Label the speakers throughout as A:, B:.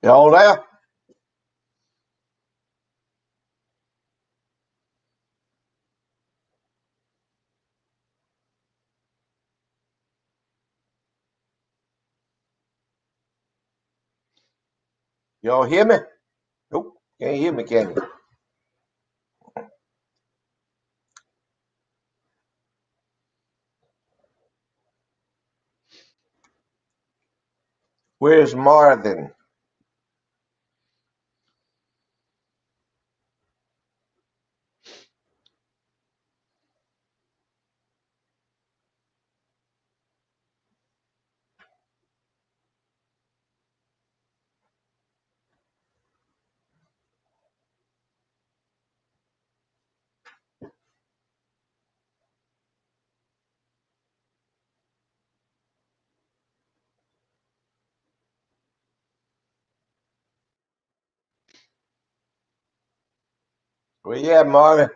A: Y'all there? Y'all hear me? Nope. Can't hear me, can you? Where's Marvin? Where you at, Marvin?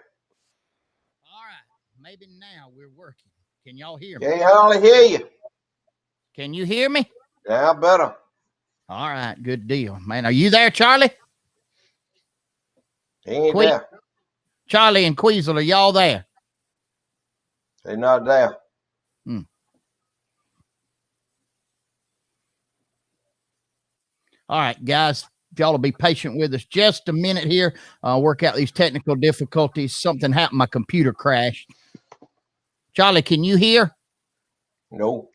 B: All right. Maybe now we're working. Can y'all hear me?
A: Can't hardly hear you.
B: Can you hear me?
A: Now better.
B: All right. Good deal. Man, are you there, Charlie?
A: He ain't there.
B: Charlie and Queasel, are y'all there?
A: They not there.
B: All right, guys. If y'all will be patient with us just a minute here, work out these technical difficulties. Something happened. My computer crashed. Charlie, can you hear?
A: No.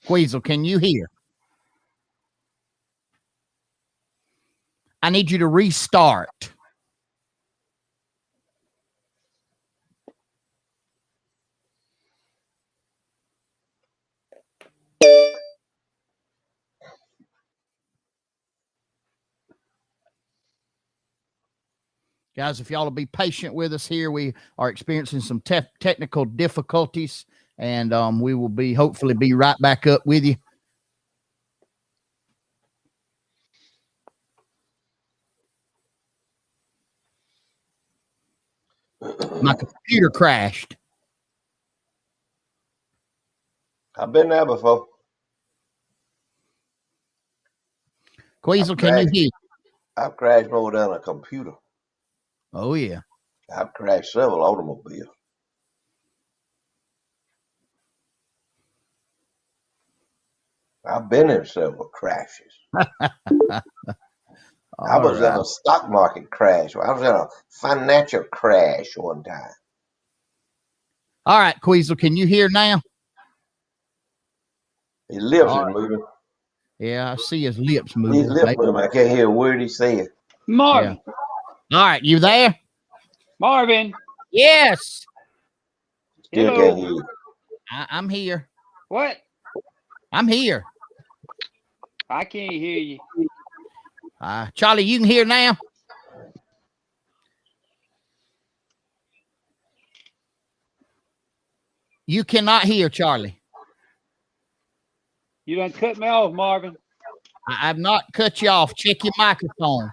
B: Queasel, can you hear? I need you to restart. Guys, if y'all will be patient with us here, we are experiencing some technical difficulties, and we will be hopefully be right back up with you. My computer crashed.
A: I've been there before.
B: Queasel, can you hear?
A: I've crashed more than a computer.
B: Oh, yeah.
A: I've crashed several automobiles. I've been in several crashes. I was in a stock market crash. I was in a financial crash one time.
B: All right, Queasel, can you hear now?
A: His lips is moving.
B: Yeah, I see his lips moving.
A: His lips moving. I can't hear a word he's saying.
C: Marvin.
B: Yeah. All right, you there?
C: Marvin.
B: Yes.
A: Still
C: Hello.
A: can't hear you.
B: I'm here.
C: What?
B: I'm here.
C: I can't hear you.
B: Charlie, you can hear now? You cannot hear, Charlie.
C: You done cut me off, Marvin.
B: I've not cut you off. Check your microphone.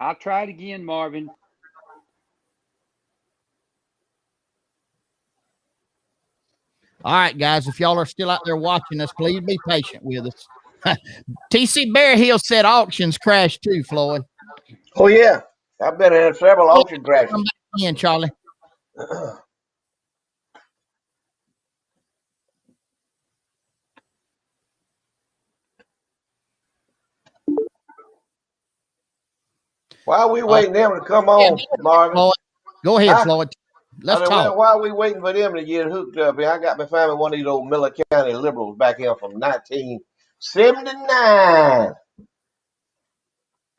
C: I'll try it again, Marvin.
B: All right, guys, if y'all are still out there watching us, please be patient with us. TC Bear Hill said auctions crashed too, Floyd.
A: Oh, yeah. I've been in several auction crashes.
B: Come back in, Charlie.
A: Why are we waiting them to come on, Marvin?
B: Floyd. Go ahead, Floyd. Let's talk.
A: Why are we waiting for them to get hooked up here? I got my family one of these old Miller County liberals back here from 1979.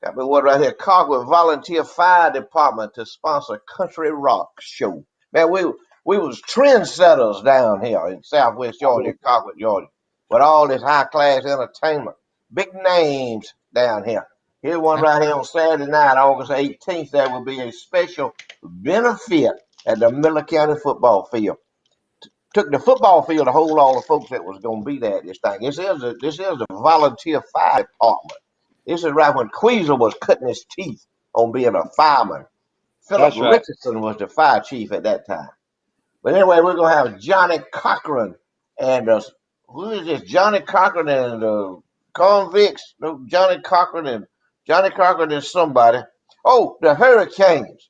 A: Got me one right here, Cogwood Volunteer Fire Department to sponsor Country Rock Show. Man, we was trendsetters down here in Southwest Georgia, Cogwood, Georgia, with all this high class entertainment, big names down here. Here's one right here on Saturday night, August 18th. There will be a special benefit at the Miller County football field. Took the football field to hold all the folks that was going to be there at this thing. This is the volunteer fire department. This is right when Queasel was cutting his teeth on being a fireman. Philip
C: That's right.
A: Richardson was the fire chief at that time. But anyway, we're gonna have Johnny Cochran and who is this? Johnny Cochran and convicts. No, Johnny Cochran is somebody. Oh, the Hurricanes.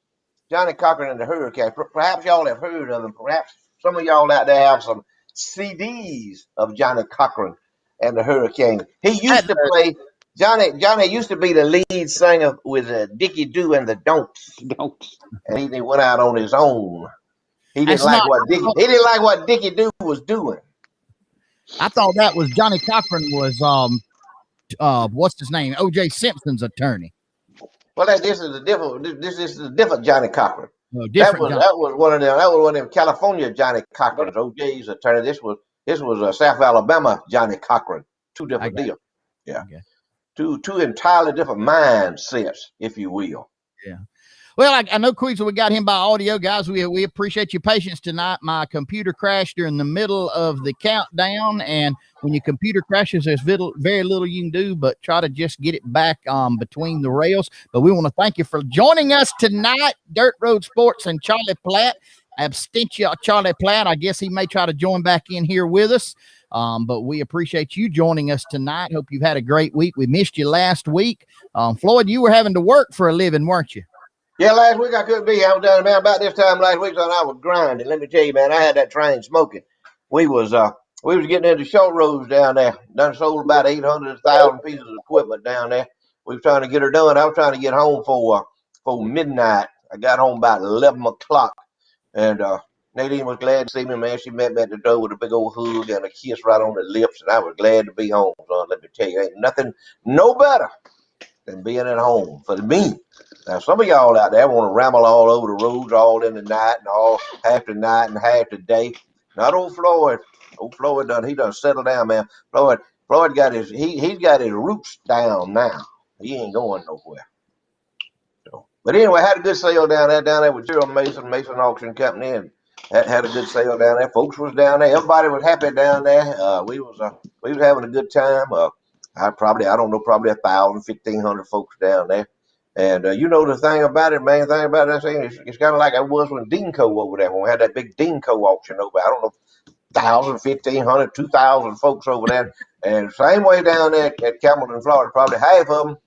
A: Johnny Cochran and the Hurricanes. Perhaps y'all have heard of them. Perhaps some of y'all out there have some CDs of Johnny Cochran and the Hurricanes. He used to play. Johnny used to be the lead singer with Dickie Doo and the Don'ts,
C: Don't.
A: and he went out on his own. He didn't
B: That's
A: like
B: not.
A: what Dickie Doo was doing.
B: I thought that was Johnny Cochran was what's his name? O.J. Simpson's attorney.
A: Well, this is a different. This is a different Johnny Cochran.
B: Different Johnny.
A: That was one of them. That was one of them California Johnny Cochrans. O.J.'s attorney. This was South Alabama Johnny Cochran. Two different deals. Yeah,
B: Okay.
A: two entirely different mindsets, if you will.
B: Yeah. Well, I know Queasel, we got him by audio, guys. We appreciate your patience tonight. My computer crashed during the middle of the countdown, and when your computer crashes, there's very little you can do but try to just get it back between the rails. But we want to thank you for joining us tonight, Dirt Road Sports and Charlie Platt. Abstention, Charlie Platt. I guess he may try to join back in here with us. But we appreciate you joining us tonight. Hope you've had a great week. We missed you last week. Floyd, you were having to work for a living, weren't you?
A: Yeah, last week I couldn't be. I was down there about this time last week, so I was grinding. Let me tell you, man, I had that train smoking. We was getting into short roads down there. Done sold about 800,000 pieces of equipment down there. We was trying to get her done. I was trying to get home for midnight. I got home about 11 o'clock, and Nadine was glad to see me, man. She met me at the door with a big old hug and a kiss right on the lips, and I was glad to be home. So let me tell you, ain't nothing no better than being at home for me. Now, some of y'all out there want to ramble all over the roads all in the night and all half the night and half the day. Not old Floyd. Old Floyd he done settled down, man. Floyd got he's got his roots down now. He ain't going nowhere. So, but anyway, had a good sale down there with Gerald Mason Auction Company, and had a good sale down there. Folks was down there. Everybody was happy down there. We was having a good time. Probably 1,000, 1,500 folks down there. And the thing about it, main thing about that thing, it's kind of like it was when Dinko over there, when we had that big Dinko auction over. I don't know, 1,000, 1,500, 2,000 folks over there. And same way down there at Campbellton, Florida, probably half of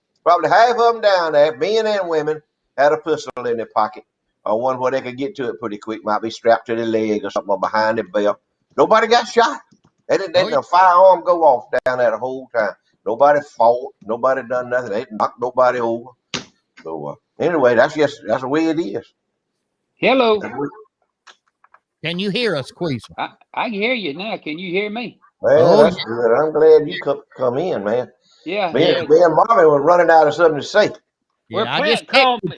A: them down there, men and women, had a pistol in their pocket, or one where they could get to it pretty quick, might be strapped to their leg or something, or behind their belt. Nobody got shot. They didn't a firearm go off down there the whole time. Nobody fought. Nobody done nothing. They didn't knock nobody over. So anyway, that's the way it is.
C: Hello.
B: Can you hear us, Queasel?
C: I can hear you now. Can you hear me?
A: Well, that's good. I'm glad you come in, man.
C: Yeah.
A: Me and Marvin was running out of something to say.
B: Yeah,
C: Well,
B: I just
C: called me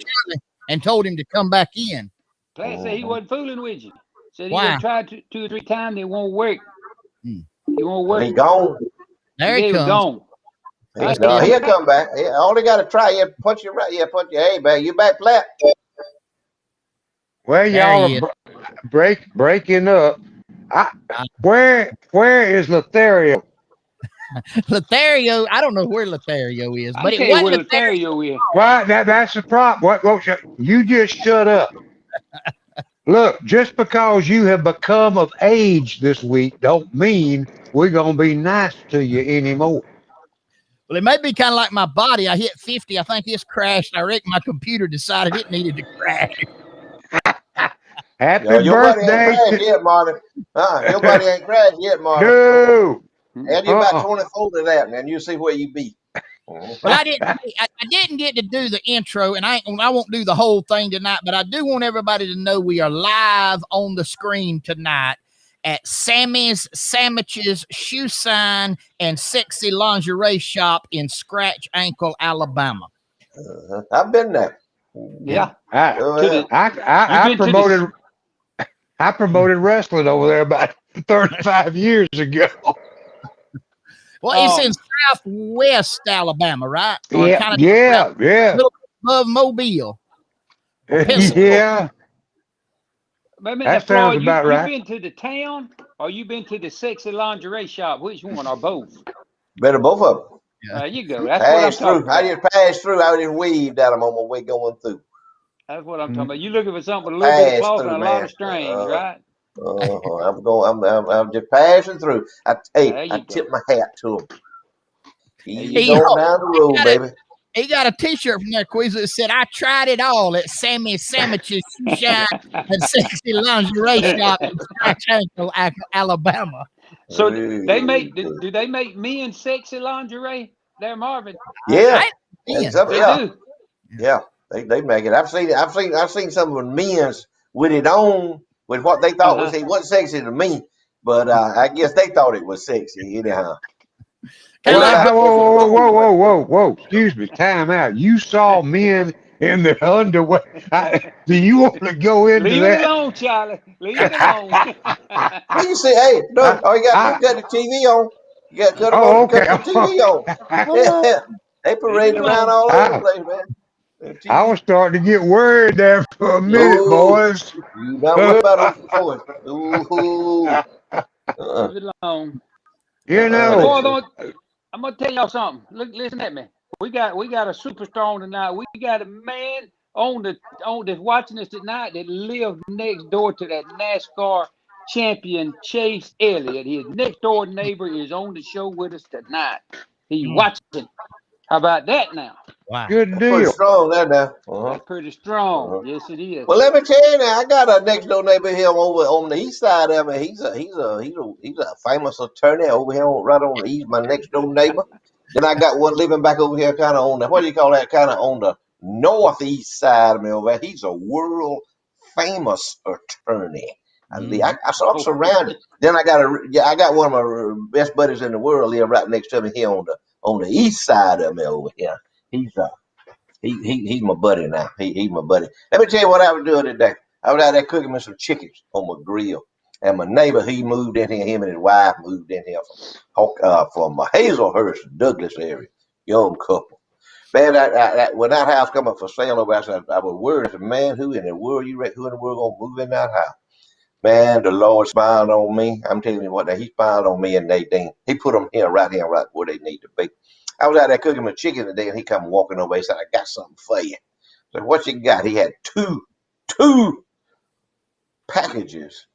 B: and told him to come back in.
C: Platt said he wasn't fooling with you. Said he
B: Why?
C: had tried 2 or 3 times. It won't work. He won't work.
A: He gone.
B: There he comes.
C: Gone.
A: He'll come back. All they got to try. Yeah, punch you right. Yeah, punch you. Hey, man, you back, Platt?
D: Well, y'all are breaking up. Where is Lothario?
B: Lothario, I don't know where Lothario is, but
C: it wasn't Lothario is.
D: Right, that's the problem. You just shut up. Look, just because you have become of age this week don't mean we're going to be nice to you anymore.
B: Well, it may be kind of like my body. I hit 50. I think it's crashed. I reckon my computer decided it needed to crash.
D: Happy
A: your
D: birthday.
A: Body ain't crashed yet, Marvin. Your body ain't crashed yet, Marvin.
D: No.
A: Add you about 24 to that, man. You see where you be.
B: Well, I didn't get to do the intro, and I won't do the whole thing tonight, but I do want everybody to know we are live on the screen tonight at Sammy's Sandwiches Shoe Sign and Sexy Lingerie Shop in Scratch Ankle, Alabama.
A: I've been there.
C: Yeah.
D: I promoted wrestling over there about 35 years ago.
B: Well, it's in Southwest Alabama, right?
D: Or yeah.
B: A little above Mobile.
D: Yeah.
C: That sounds about right. You been to the town or you been to the Sexy Lingerie Shop? Which one or both?
A: Better both of them.
C: There you go. That's what I'm
A: Pass
C: talking
A: through. I
C: about.
A: just passed through. I just weaved at them on my way going through.
C: That's what I'm talking about. You looking for something with a little bit of
A: Pass
C: cloth and
A: through,
C: a lot
A: man.
C: of strings, right?
A: I'm going. I'm just passing through.
C: There
A: I
C: you
A: tip
C: go.
A: my hat to them.
C: There
A: Easy
C: you
B: He,
C: go.
A: going down the road, baby.
B: he got a T-shirt from there, Quiz, that said, "I tried it all at Sammy Sandwich's Shoe Shine and Sexy Lingerie Shop in Scratch Ankle, Alabama."
C: So they
A: Really
C: make
A: good.
C: do they make men's sexy lingerie there, Marvin?
A: Yeah,
B: I
A: and
B: ain't
A: some,
C: They
A: yeah,
C: do.
A: yeah. They make it. I've seen some of the men's with it on with what they thought was
C: Uh-huh.
A: it wasn't sexy to me, but I guess they thought it was sexy anyhow. They
B: kind of
A: look
B: like
A: like
D: Whoa,
A: they can
D: whoa, whoa,
A: move,
D: whoa,
A: but
D: whoa, whoa, whoa. Excuse me. Time out. You saw men in their underwear. Do you want to go into
C: Leave it
D: that?
C: alone, Charlie. Leave it alone.
A: well, you see, hey, no,
D: I,
A: all you got to do
D: I,
A: is cut the TV on. You got to cut them on
D: oh,
A: and cut
D: okay.
A: the TV on.
B: oh,
A: Yeah, they
C: Leave it
A: parading around
C: alone.
A: all over the
D: I,
A: place, man. The
D: I
A: TV.
D: was starting to get worried there for a minute,
A: No,
D: boys.
A: you not worry about those toys. Ooh,
C: Leave it alone.
D: You
A: they
C: Boy,
D: know,
A: say.
C: I'm gonna tell y'all something. Look, listen at me. We got a superstar tonight. We got a man on that's watching us tonight that lives next door to that NASCAR champion Chase Elliott. His next door neighbor is on the show with us tonight. He's watching. How about that now?
B: wow.
D: good
A: That's pretty
D: deal.
A: strong there now. Uh-huh.
C: That's pretty strong.
A: Uh-huh.
C: Yes, it is.
A: Well, let me tell you now, I got a next door neighbor here over on the east side of me. He's a famous attorney over here right on the east, my next door neighbor. Then I got one living back over here kind of on the what do you call that? Kind of on the northeast side of me over there. He's a world famous attorney. So I'm
C: Oh,
A: surrounded. Then I got one of my best buddies in the world live right next to me here on the east side of me over here. He's he's my buddy now. He's my buddy. Let me tell you what I was doing today. I was out there cooking me some chickens on my grill, and my neighbor he moved in here. Him and his wife moved in here from Hazelhurst, Douglas area. Young couple. Man, when that house come up for sale over, I was worried. I said, man, who in the world who in the world gonna move in that house? Man, the Lord smiled on me. I'm telling you what, he smiled on me and Nadine. He put them here, right where they need to be. I was out there cooking my chicken today, and he come walking over. He said, "I got something for you." I said, "What you got?" He had two packages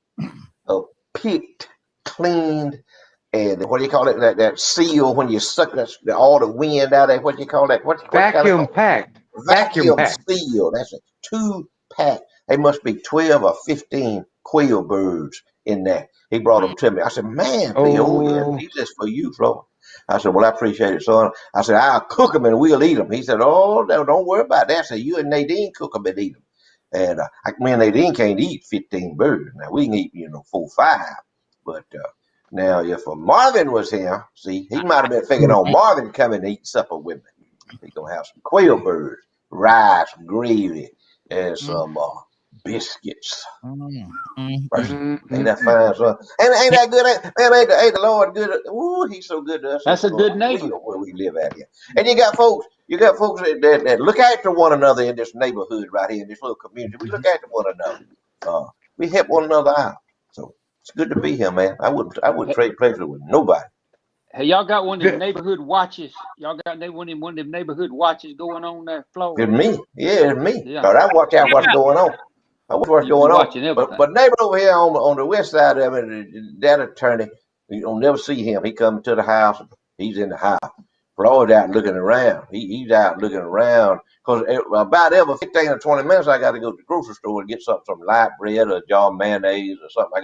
A: of picked, cleaned, and what do you call it? That seal when you suck all the wind out of it. What do you call that? What you kind of
D: Vacuum
A: call
D: packed. Vacuum
A: vacuum
D: packed.
A: seal? That's a 2 pack. They must be 12 or 15 quail birds in there. He brought them to me. I said, "Man, Bill, yeah,
D: Oh,
A: these is for you, Flo." I said, "Well, I appreciate it, son." I said, "I'll cook them and we'll eat them." He said, "Oh, no, don't worry about that." I said, "You and Nadine cook them and eat them." And me and Nadine can't eat 15 birds. Now, we can eat, 4, 5. But now, if Marvin was here, see, he might have been thinking on Marvin coming to eat supper with me. He going to have some quail birds, rice, gravy, and some biscuits. First, ain't that
D: mm-mm.
A: fine, son? Ain't that good? Ain't the Lord good? Ooh, he's so good to us in
C: that's a good neighbor.
A: Cleveland where we live out here. And you got folks that look after one another in this neighborhood right here in this little community. We look after one another. We help one another out. So it's good to be here, man. I wouldn't trade places with nobody.
C: Hey, y'all got one of them
D: D-
C: neighborhood watches? Y'all got one of them neighborhood watches going on there, Flo?
A: It's me. Yeah, it's me.
C: Yeah,
A: Cause I watch out what's going on. I watch what's
C: you be
A: going on.
C: watching
A: But
C: everything.
A: neighbor over here on the west side of it, that attorney, you don't never see him. He comes to the house. He's in the house. Floyd's out looking around. He's out looking around because about every 15 or 20 minutes, I got to go to the grocery store and get some light bread or a jar of mayonnaise or something.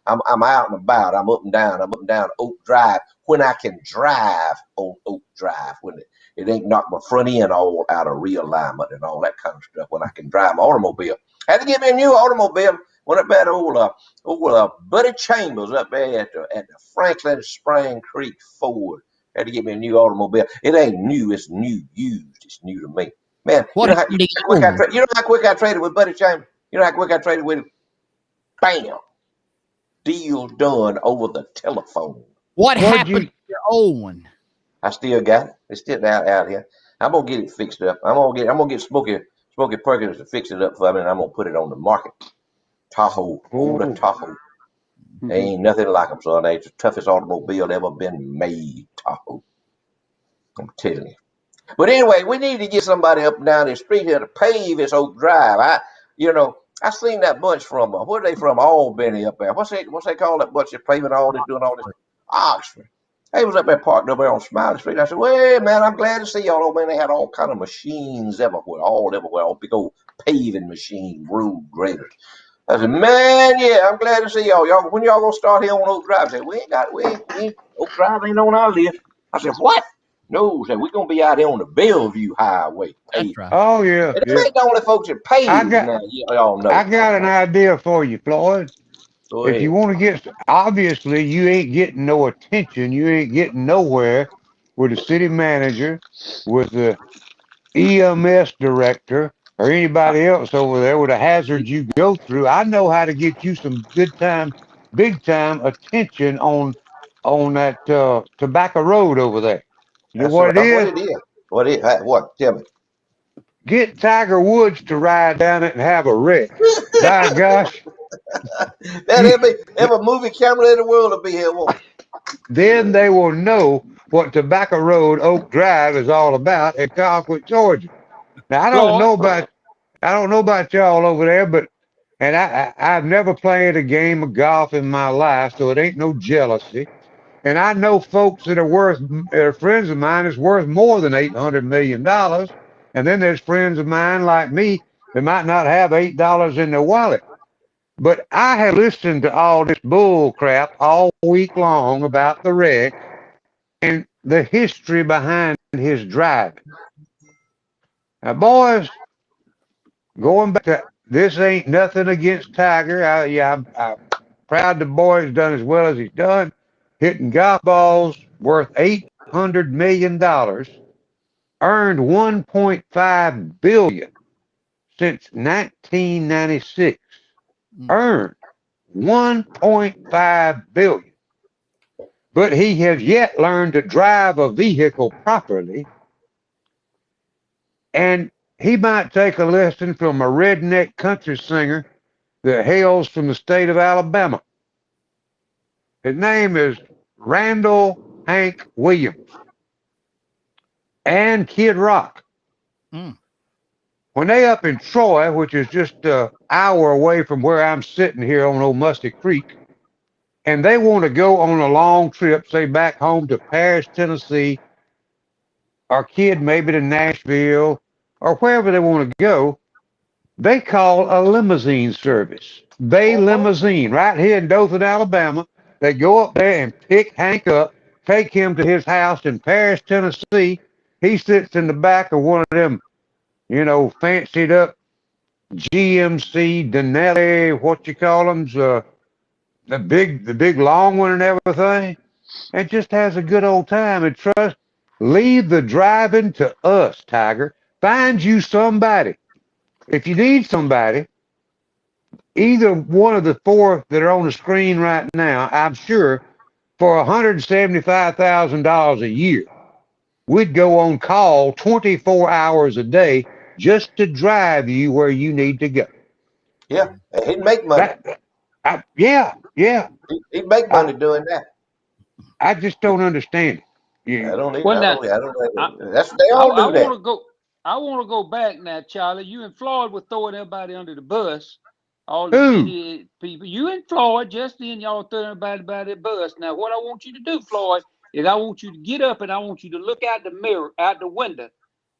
A: I'm out and about. I'm up and down. I'm up and down Oak Drive when I can drive on Oak Drive when it ain't knocked my front end all out of realignment and all that kind of stuff. When I can drive my automobile, had to get me a new automobile. Went up that old Buddy Chambers up there at the Franklin Spring Creek Ford. Had to get me a new automobile. It ain't new. It's new used. It's new to me. Man,
B: What happened to your old one?
A: you know how quick I traded with Buddy Chambers? You know how quick I traded with him? Bam. Deal done over the telephone.
B: What
D: What'd
B: happened
D: you
B: to your old one?
A: I still got it. It's still out here. I'm gonna get it fixed up. I'm gonna get Smokey Perkins to fix it up for me, and I'm gonna put it on the market. Tahoe, older
D: oh
A: Tahoe. Ain't nothing like them, son. It's the toughest automobile ever been made. Tahoe. I'm telling you. But anyway, we need to get somebody up and down the street here to pave this Oak Drive. I seen that bunch from where they from? Albany up there. What's they call that bunch that's paving all this, doing all this? Oxford. They was up there parked up there on Smiley Street. I said, "Well, man, I'm glad to see y'all." Oh man, they had all kind of machines everywhere, all big old paving machine, road graders. I said, "Man, yeah, I'm glad to see y'all. Y'all, when y'all gonna start here on Oak Drive?" I said, we ain't Oak Drive ain't on our list." I said, "What?" No, said we're gonna be out here on the Bellevue Highway
B: That's
A: paving.
B: right.
D: Oh yeah,
A: And them
D: yeah.
A: ain't the only folks that
D: I
A: pave
D: got
A: now. Y'all
D: I
A: know.
D: got an idea for you, Floyd.
A: Go
D: If you
A: ahead.
D: want to get, obviously you ain't getting no attention. You ain't getting nowhere with the city manager, with the EMS director, or anybody else over there with the hazards you go through. I know how to get you some good time, big time attention on that Tobacco Road over there. You know
A: That's
D: what it
A: what
D: is?
A: it is. What? Tell me.
D: Get Tiger Woods to ride down it and have a wreck. By gosh,
A: Man,
D: you,
A: every movie camera in the world will be here, won't it?
D: then they will know what Tobacco Road Oak Drive is all about in Colquitt, Georgia. Now
C: Floyd,
D: I don't know about y'all over there, but and I've never played a game of golf in my life, so it ain't no jealousy. And I know folks that are friends of mine is worth more than $800 million. And then there's friends of mine like me that might not have $8 in their wallet. But I have listened to all this bull crap all week long about the wreck and the history behind his driving. Now, boys, going back to this ain't nothing against Tiger. I'm proud the boy's done as well as he's done, hitting golf balls worth $800 million, earned 1.5 billion since 1996.
B: Mm.
D: Earned 1.5 billion. But he has yet learned to drive a vehicle properly, and he might take a lesson from a redneck country singer that hails from the state of Alabama. His name is Randall Hank Williams and Kid Rock.
B: Mm.
D: When they up in Troy, which is just an hour away from where I'm sitting here on Old Musty Creek, and they want to go on a long trip, say back home to Paris, Tennessee, or Kid maybe to Nashville, or wherever they want to go, they call a limousine service. Bay Limousine, right here in Dothan, Alabama. They go up there and pick Hank up, take him to his house in Paris, Tennessee. He sits in the back of one of them, fancied up GMC Denali, what you call them, the big long one and everything, and just has a good old time. And leave the driving to us, Tiger. Find you somebody. If you need somebody, either one of the four that are on the screen right now, I'm sure, for $175,000 a year, we'd go on call 24 hours a day just to drive you where you need to go.
A: Yeah, and he'd make money.
D: That, yeah.
A: He'd make
D: I,
A: money doing that.
D: I just don't understand it.
A: I
D: You,
A: don't need.
C: well now,
A: I don't.
C: I,
A: That's they
C: I,
A: all
C: I
A: do that.
C: want to go. I want to go back now, Charlie. You and Floyd were throwing everybody under the bus. All the
D: who?
C: city people. You and Floyd, just then y'all throwing everybody by the bus. Now, what I want you to do, Floyd, is I want you to get up and I want you to look out the mirror, out the window,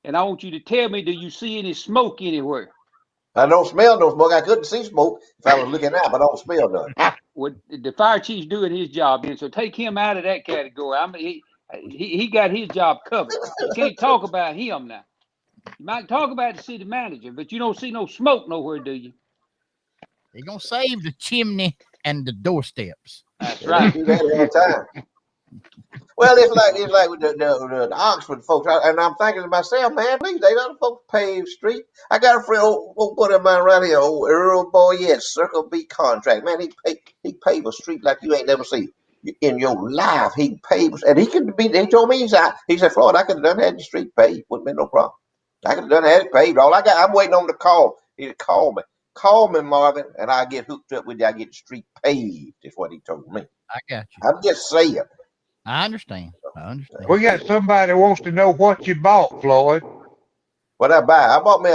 C: and I want you to tell me, do you see any smoke anywhere?
A: I don't smell no smoke. I couldn't see smoke if I was looking out, but I don't smell none.
C: What the fire chief's doing his job, and so take him out of that category. I mean, he got his job covered. You can't talk about him now. You might talk about the city manager, but you don't see no smoke nowhere, do you?
B: They're gonna save the chimney and the doorsteps.
C: That's
A: Yeah, they
C: right.
A: do that all the time. Well, it's like with the Oxford folks, and I'm thinking to myself, man, please, they other folks pave street. I got a friend, old buddy of mine right here, old Earl Boyette, Circle B contract. Man, he paved a street like you ain't never seen in your life. He paved, and he could be. He told me he said, Floyd, I could have done that in the street paved, wouldn't be no problem. I could have done that paved. All I got, I'm waiting on the call. He call me, Marvin, and I get hooked up with you. I get the street paved. Is what he told me.
B: I got you.
A: I'm just saying.
B: I understand. I understand.
D: We got somebody that wants to know what you bought, Floyd.
A: What I buy? I bought me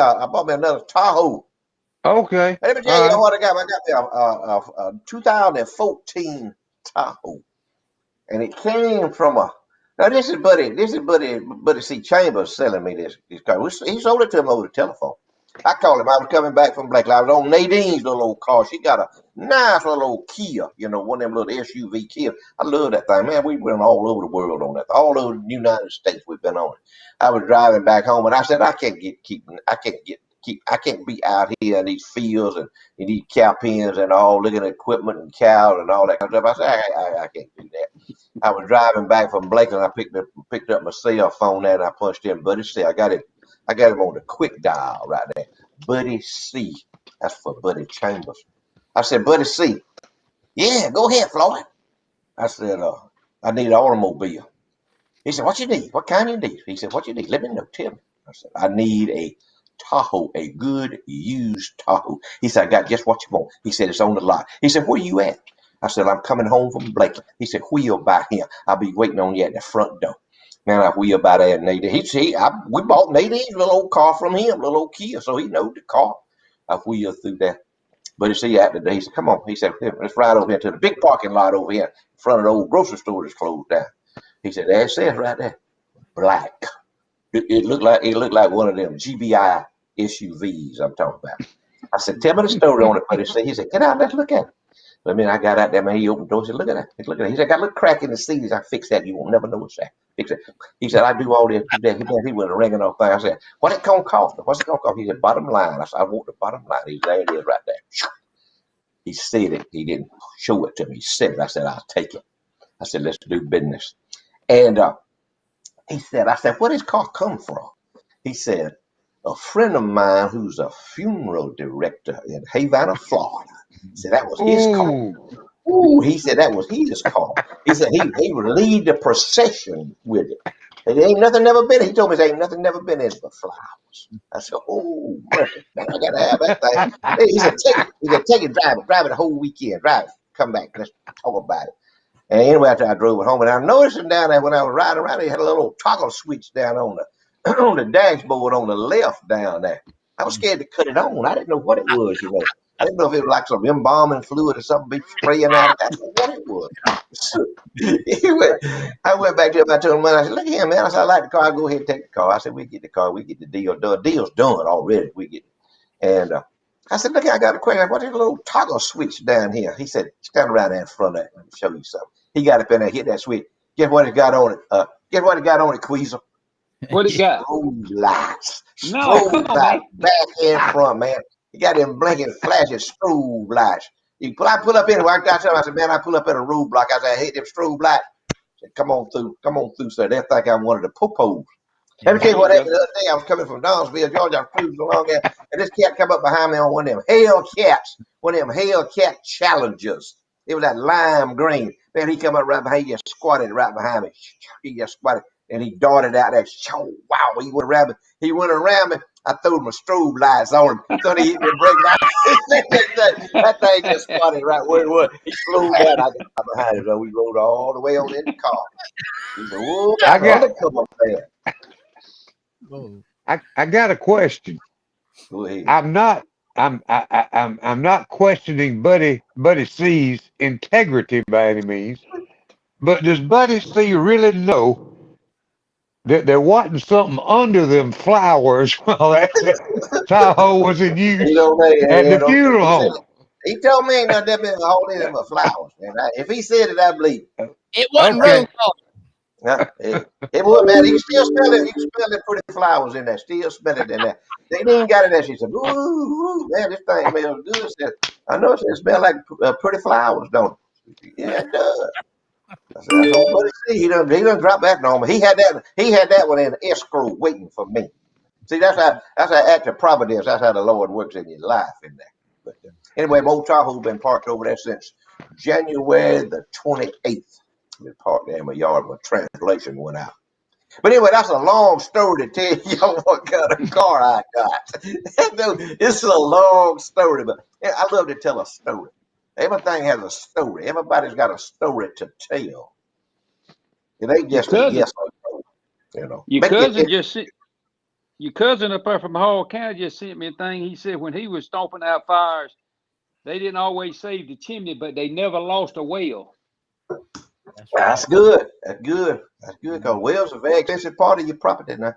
A: another Tahoe.
D: Okay.
A: Let me tell
D: All
A: you
D: right.
A: what I got. I got me a 2014 Tahoe, and it came from a. Now this is Buddy C. Chambers selling me this car. He sold it to him over the telephone. I called him. I was coming back from Blakely. I was on Nadine's little old car. She got a nice little old Kia, one of them little SUV Kia. I love that thing, man. We went all over the world on that. All over the United States we've been on it. I was driving back home, and I said, I can't be out here in these fields and in these cow pens and all looking at equipment and cows and all that kind of stuff. I said, I can't do that. I was driving back from Blakely, and I picked up my cell phone there, and I punched in Buddy C. I got him on the quick dial right there. Buddy C. That's for Buddy Chambers. I said, Buddy C. Yeah, go ahead, Floyd. I said, I need an automobile. He said, what you need? What kind you need? He said, what you need? Let me know. Tell me. I said, I need a Tahoe, a good used Tahoe. He said, I got just what you want. He said, it's on the lot. He said, where you at? I said, I'm coming home from Blakely. He said, wheel by here. I'll be waiting on you at the front door. Man, I wheel by there, Nadine. We bought Nadine's little old car from him, little old Kia, so he knows the car. I wheeled through there. But you see, after that, he said, come on. He said, let's ride over here to the big parking lot over here in front of the old grocery store that's closed down. He said, there it says right there, black. It looked like one of them GBI SUVs I'm talking about. I said, tell me the story on it, buddy. He said, get out, let's look at it. I mean, I got out there, man. He opened the door. He said, look at that. Look at that. He said, I got a little crack in the seats. I fixed that. You won't never know what's that. Fix it. He said, I do all this. He was ringing off thing. I said, what it going to cost? What's it going to cost? He said, bottom line. I said, I want the bottom line. He said, there it is right there. He said it. He didn't show it to me. He said it. I said, I'll take it. I said, let's do business. And I said, where does this car come from? He said, a friend of mine who's a funeral director in Havana, Florida. He said, that was his car.
D: Ooh.
A: Ooh, he said that was his car. He said he would lead the procession with it. And ain't nothing never been. He told me there ain't nothing never been in but flowers. I said, oh man, I gotta have that thing. He said, take it, drive it the whole weekend, drive it, come back, let's talk about it. And anyway, after I drove it home, and I noticed him down there when I was riding around, he had a little toggle switch down on the on the dashboard on the left down there. I was scared to cut it on. I didn't know what it was. I didn't know if it was like some embalming fluid or something be spraying out of that. I didn't know what it was. So, anyway, I went back to him. I told him, I said, look at him, man. I said, I like the car. I go ahead and take the car. I said, we get the car. We get the deal done. Deal's done already. We get it. And I said, look, I got a question. What's this little toggle switch down here? He said, stand around there in front of it. Let me show you something. He got up in there, hit that switch. Guess what it got on it? Guess what it got on it, Queasel?
C: What it got?
A: Strobe lights.
C: No, come
A: Strobe
C: on, man.
A: lights. Back and front, man. He got them blinking flashing strobe lights. I pull up anyway. I said, man, I pull up in a roadblock. I said, I hate them strobe lights. I said, come on through, sir. They think I'm one of the popos. Let me tell you what happened the other day. I was coming from Downsville, Georgia. I was cruising along there, and this cat come up behind me on one of them Hellcat Challengers. It was that lime green. Man, he come up right behind me. He just squatted right behind me. He just squatted, and he darted out there. Wow, he went around me. I threw my strobe lights on him. So he hit me brake light. That thing just spotted right where it was. He slowed down. I got behind him. So we rode all the way on in the car. He said, "Whoa,
D: I
A: that's
D: got
A: undercover man."
D: I got a question.
A: Go ahead.
D: I'm not questioning Buddy C's integrity by any means, but does Buddy C really know that there wasn't something under them flowers while that Tahoe was in
A: He
D: use
A: don't know.
D: at the funeral
A: He said
D: home?
A: he told me ain't nothing that been holding him but flowers. Man, if he said it, I believe.
B: It wasn't
D: Okay.
B: rose water.
A: Huh? It would, man. You can still smell it. You can smell the pretty flowers in there. Still smell it in there. They didn't got it there. She said, ooh, man, this thing smells good. Said, I know it smells like pretty flowers, don't it? Yeah, it does. I said, that's old buddy C. He done drop that on me. He had that one in escrow waiting for me. See, that's how act of providence. That's how the Lord works in your life in there. But anyway, my old Tahoe been parked over there since January the 28th. Been parked there in my yard. My translation went out. But anyway, that's a long story to tell y'all what kind of car I got. It's a long story, but I love to tell a story. Everything has a story. Everybody's got a story to tell. It ain't
C: Your
A: just a
C: cousin,
A: yes or no. You know,
C: your
A: make
C: cousin
A: it.
C: just sent. Your cousin up there from Hall County just sent me a thing. He said when he was stomping out fires, they didn't always save the chimney, but they never lost a well.
A: That's good. That's good. That's good. Because wells are a very expensive part of your property now.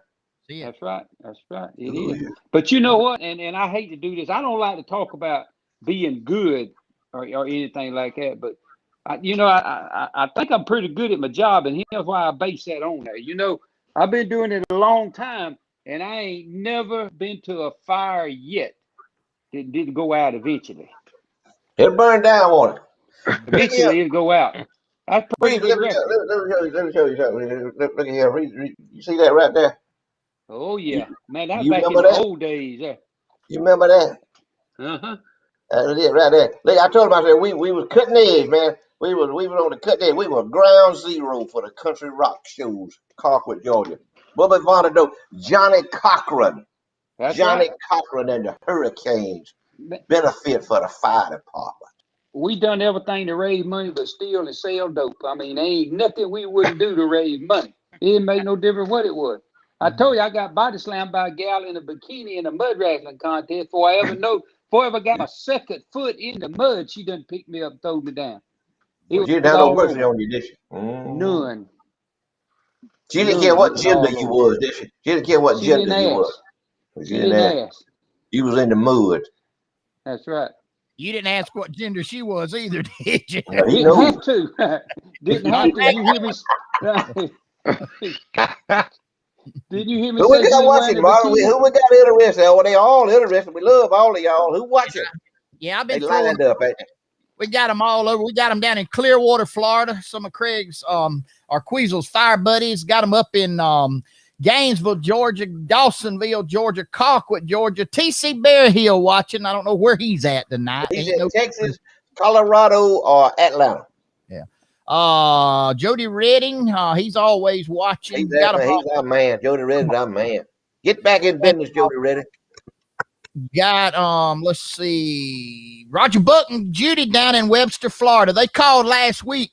B: See it.
C: That's right. That's right. It
A: Oh,
C: is.
A: yeah.
C: But you know what? And I hate to do this. I don't like to talk about being good or anything like that. But I think I'm pretty good at my job, and here's why I base that on there. You know, I've been doing it a long time, and I ain't never been to a fire yet that didn't go out eventually.
A: It'll burn down, won't it? Look here.
C: Eventually, it'll go out. That's a pretty
A: Read,
C: good record.
A: let me show you something. Look here. You see that right there?
C: Oh
A: You,
C: yeah, man, that was
A: you
C: back in
A: remember
C: the
A: that?
C: old days. Yeah.
A: You remember that?
C: Uh-huh.
A: That's it right there. Look, I told him, I said, we was cutting edge, man. We was on the cutting edge. We were ground zero for the country rock shows, Colquitt, Georgia. Bubba Vonado, Johnny Cochran.
C: That's
A: Johnny
C: right.
A: Cochran and the Hurricanes
C: Ma-
A: benefit for the fire department.
C: We done everything to raise money, but steal and sell dope. I mean, there ain't nothing we wouldn't do to raise money. It didn't make no difference what it was. I told you I got body slammed by a gal in a bikini in a mud wrestling contest before I ever got my second foot in the mud. She done picked me up and threw me down. It
A: But you didn't
C: was
A: have no
C: all
A: mercy
C: over.
A: on you, did she?
C: None.
A: She didn't care
C: None. It
A: what
C: was
A: gender
C: all
A: you
C: over.
A: was, did she? She didn't care what
C: She didn't
A: gender you was.
C: ask.
A: She
C: She
A: didn't
C: didn't
A: ask.
C: ask.
A: You was in the mud.
C: That's right.
B: You didn't ask what gender she was either, did you?
A: Now, he
C: Didn't
A: knows.
C: have to. Didn't
B: Not
C: have to. You hear me? Did you hear me
A: Who we
C: say she
A: got
C: was wearing
A: watching,
C: a
A: Marlon?
C: bikini?
A: Who we got interested? Oh, they all interested. We love all of y'all. Who watching?
B: Yeah, I've
A: They
B: been throwing.
A: lined up, ain't they?
B: We got them all over. We got them down in Clearwater, Florida. Some of Craig's, our Queasel's fire buddies. Got them up in Gainesville, Georgia, Dawsonville, Georgia, Colquitt, Georgia. TC Bear Hill watching. I don't know where he's at tonight.
A: He's
B: Ain't
A: in
B: no.
A: Texas, Colorado, or Atlanta.
B: Yeah. Jody Redding. He's always watching. Got them
A: He's our man. Jody Redding's our man. Get back in
B: all.
A: business, Jody Redding.
B: Got let's see, Roger Buck and Judy down in Webster, Florida. They called last week.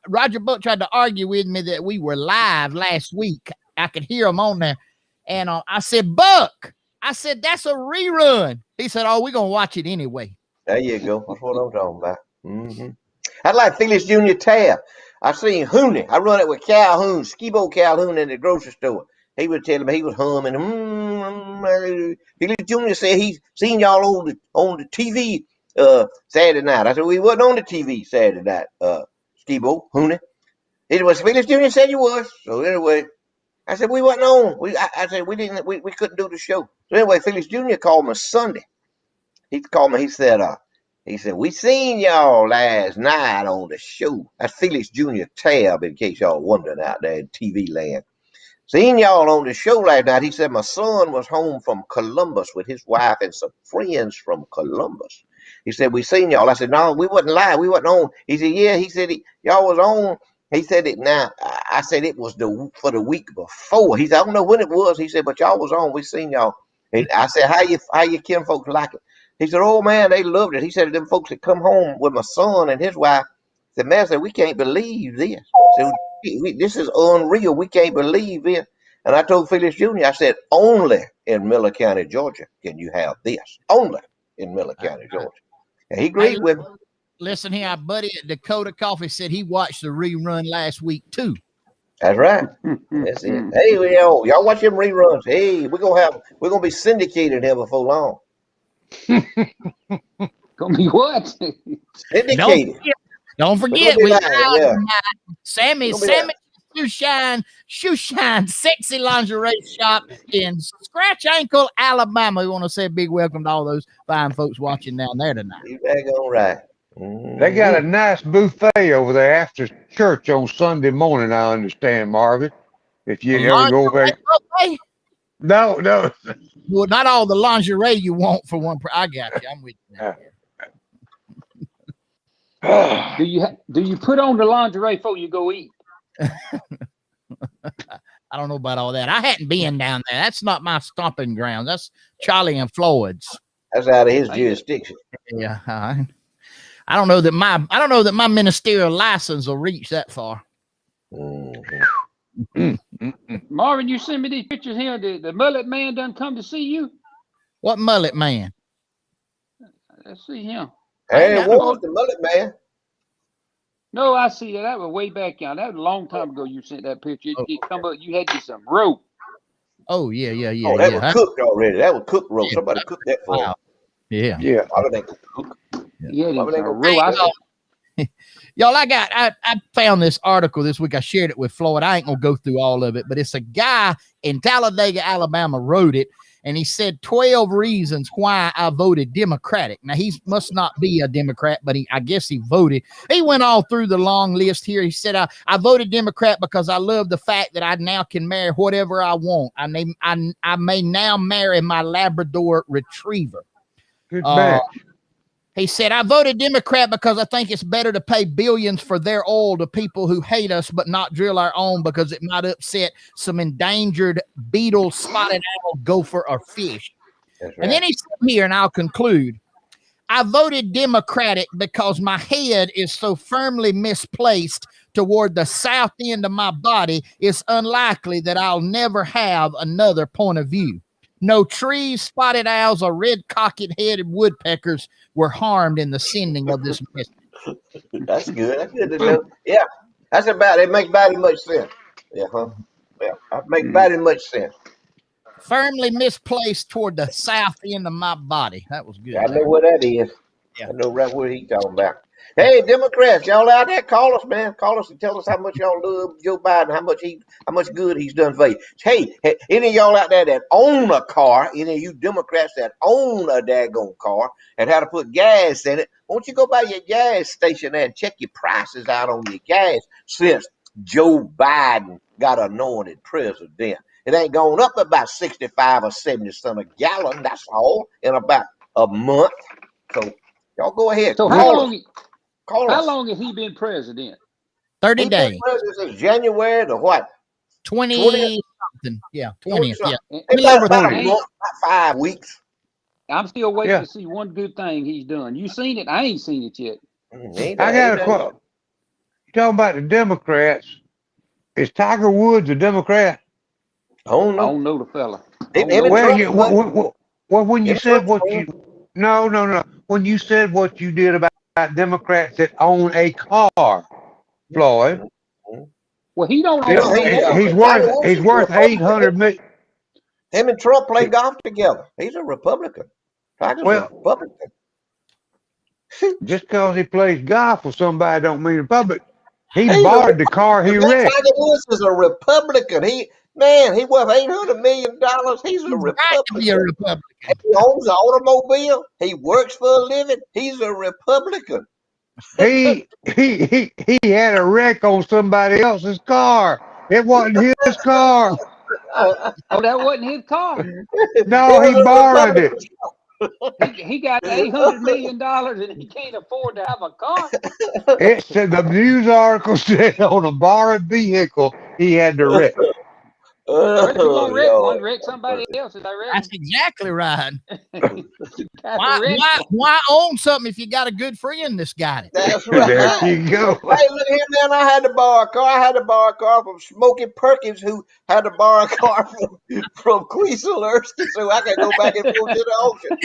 B: Roger Buck tried to argue with me that we were live last week. I could hear him on there, and I said, Buck, I said that's a rerun. He said, oh, we're gonna watch it anyway.
A: There you go. That's what I'm talking about. Mm-hmm. I like Felix Jr. Tab. I seen Hooney. I run it with Calhoun, Skibo Calhoun in the grocery store. He was telling me he was humming. Felix Jr. said he seen y'all on the TV Saturday night. I said we wasn't on the TV Saturday night. Skibo Hooney. It was Felix Jr. said you was. So anyway, I said we wasn't on. I said we couldn't do the show. So anyway, Felix Jr. called me Sunday. He called me. He said, we seen y'all last night on the show. That's Felix Jr. Tab, in case y'all wondering out there in TV land. Seen y'all on the show last night. He said, my son was home from Columbus with his wife and some friends from Columbus. He said, we seen y'all. I said, no, we wasn't live. We wasn't on. He said, yeah. He said, y'all was on. He said it now. I said it was for the week before. He said, I don't know when it was. He said, but y'all was on. We seen y'all. I said, how you kin folks like it? He said, oh, man, they loved it. He said, them folks that come home with my son and his wife, said, man, said, we can't believe this. So this is unreal. We can't believe it. And I told Felix Jr., I said, only in Miller County, Georgia, can you have this. Only in Miller County, Georgia. And he agreed with me.
B: Listen here, our buddy at Dakota Coffee said he watched the rerun last week, too.
A: That's right. That's it. Hey, y'all watch them reruns. Hey, we're gonna be syndicated here before long.
C: Gonna be what?
A: Syndicated.
B: Don't forget,
A: we yeah.
B: Sammy Shoeshine Sexy Lingerie Shop in Scratch Ankle, Alabama. We want to say a big welcome to all those fine folks watching down there tonight.
A: You back on right. Mm-hmm.
D: They got a nice buffet over there after church on Sunday morning, I understand, Marvin. If you ever go back. No.
B: Well, not all the lingerie you want for one. I got you. I'm with you.
C: Do you put on the lingerie before you go eat?
B: I don't know about all that. I hadn't been down there. That's not my stomping ground. That's Charlie and Floyd's.
A: That's out of his jurisdiction.
B: Yeah. I don't know that my ministerial license will reach that far.
C: Marvin, you send me these pictures here. The mullet man done come to see you.
B: What mullet man?
C: Let's see him.
A: Hey, what was the mullet man?
C: No, I see that. That was way back, y'all. That was a long time ago. You sent that picture. It come up. You had you some rope.
B: Oh yeah.
A: Oh, that was cooked already. That was cooked rope. Somebody cooked that for him.
B: Yeah.
A: Why would they cook?
C: Yeah, rope.
B: Y'all, I found this article this week. I shared it with Floyd. I ain't gonna go through all of it, but it's a guy in Talladega, Alabama, wrote it, and he said 12 reasons why I voted Democratic. Now he must not be a Democrat, but I guess he voted. He went all through the long list here. He said I voted Democrat because I love the fact that I now can marry whatever I want. I may now marry my Labrador Retriever.
D: Good match.
B: He said, I voted Democrat because I think it's better to pay billions for their oil to people who hate us, but not drill our own because it might upset some endangered beetle, spotted owl, gopher, or fish. Right. And then he said here, and I'll conclude, I voted Democratic because my head is so firmly misplaced toward the south end of my body, it's unlikely that I'll never have another point of view. No trees, spotted owls, or red cocked-headed woodpeckers were harmed in the sending of this message.
A: That's good. That's good to know. Yeah, that's about it. Makes mighty much sense. Yeah, that makes mighty much sense.
B: Firmly misplaced toward the south end of my body. That was good.
A: I know what that is. Yeah. I know right what he's talking about. Hey, Democrats, y'all out there, call us, man. Call us and tell us how much y'all love Joe Biden, how much good he's done for you. Hey, any of y'all out there that own a car, any of you Democrats that own a daggone car and how to put gas in it, won't you go by your gas station and check your prices out on your gas since Joe Biden got anointed president? It ain't gone up about 65 or 70 cents a gallon. That's all in about a month. So y'all go ahead.
C: So how long has he been president?
B: 30 days.
A: Since January to what?
B: 20 something. Yeah, 20th. Yeah.
A: About a month, about 5 weeks.
C: I'm still waiting to see one good thing he's done. You seen it? I ain't seen it yet.
D: I got a question. You talking about the Democrats? Is Tiger Woods a Democrat?
A: I don't
C: know the fella.
D: Well, when you said what you no. When you said what you did about Democrats that own a car, Floyd.
C: Well, he don't.
D: He's worth 800 million.
A: Him and Trump play golf together. He's a Republican. Tiger's a Republican.
D: Just because he plays golf with somebody don't mean Republican. He borrowed the car he wrecked.
A: Tiger Woods is a Republican. He worth $800 million. He's a Republican.
B: He
A: owns an automobile. He works for a living. He's a Republican.
D: He had a wreck on somebody else's car. It wasn't his car.
C: Oh, that wasn't his car.
D: No, he borrowed it.
C: He got $800 million and he can't afford to have a car.
D: It said the news article said on a borrowed vehicle he had to wreck.
C: One wreck somebody else's.
B: That's exactly right. Why own something if you got a good friend that's got it?
A: That's right.
D: There you go.
A: Hey, look here, man. I had to borrow a car. I had to borrow a car from Smokey Perkins, who had to borrow a car from Queesalerski, so I could go back and forth to the auction.